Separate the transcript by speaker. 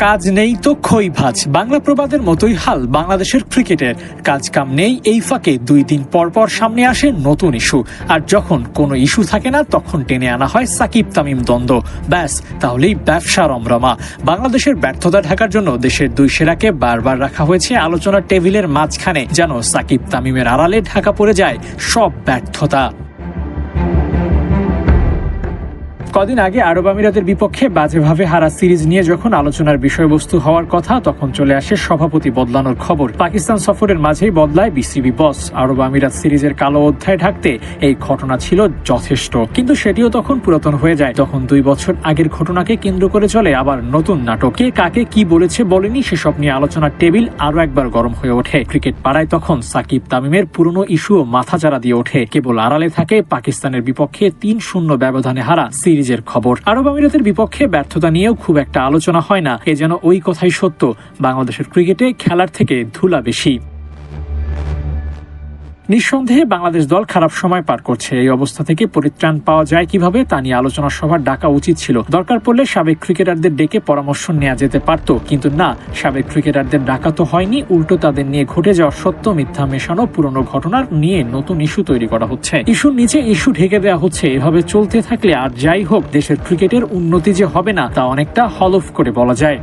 Speaker 1: কাজ নেই তো খই ভাজ, বাংলা প্রবাদের মতোই হাল বাংলাদেশের ক্রিকেটের। কাজ কাম নেই, এই ফাঁকে 2 দিন পর পর সামনে আসে নতুন ইস্যু। আর যখন কোনো ইস্যু থাকে না, তখন টেনে আনা হয় সাকিব তামিম দ্বন্দ্ব। ব্যাস, তাহলেই ব্যবসা রমরমা। বাংলাদেশের ব্যর্থতা ঢাকার জন্য দেশের 2 সেরাকে বারবার রাখা হয়েছে আলোচনার টেবিলের মাঝখানে, যেন সাকিব তামিমের আড়ালে ঢাকা পড়ে যায় সব ব্যর্থতা। কদিন আগে আরব আমিরাতের বিপক্ষে বাজেভাবে হারা সিরিজ নিয়ে যখন আলোচনার বিষয়বস্তু হওয়ার কথা, তখন চলে আসে সভাপতি বদলানোর খবর। পাকিস্তান সফরের মাঝেই বদলায় বিসিবি বস। আরব আমিরাত সিরিজের কালো অধ্যায় ঢাকতে এই ঘটনা ছিল যথেষ্ট, কিন্তু সেটিও তখন পুরাতন হয়ে যায়। তখন 2 বছর আগের ঘটনাকে কেন্দ্র করে চলে আবার নতুন নাটক। কে কাকে কি বলেছে বলেনি সেসব নিয়ে আলোচনার টেবিল আরো একবার গরম হয়ে ওঠে। ক্রিকেট পাড়ায় তখন সাকিব তামিমের পুরনো ইস্যুও মাথাচাড়া দিয়ে ওঠে। কেবল আড়ালে থাকে পাকিস্তানের বিপক্ষে 3-0 ব্যবধানে হারা সিরিজের খবর। আরব আমিরাতের বিপক্ষে ব্যর্থতা নিয়েও খুব একটা আলোচনা হয় না। এ যেন ওই কথাই সত্য, বাংলাদেশের ক্রিকেটে খেলার থেকে ধুলা বেশি। নিঃসন্দেহে বাংলাদেশ দল খারাপ সময় পার করছে। এই অবস্থা থেকে পরিত্রাণ পাওয়া যায় কিভাবে তা নিয়ে আলোচনা সভা ডাকা উচিত ছিল। দরকার পড়লে সাবেক ক্রিকেটারদের ডেকে পরামর্শ নেওয়া যেতে পারত, কিন্তু না, সাবেক ক্রিকেটারদের ডাকা তো হয়নি। উল্টো তাদের নিয়ে ঘটে যাওয়া সত্য মিথ্যা মেশানো পুরনো ঘটনার নিয়ে নতুন ইস্যু তৈরি করা হচ্ছে। ইস্যুর নিচে ইস্যু ঢেকে দেওয়া হচ্ছে। এভাবে চলতে থাকলে আর যাই হোক, দেশের ক্রিকেটের উন্নতি যে হবে না তা অনেকটা হলফ করে বলা যায়।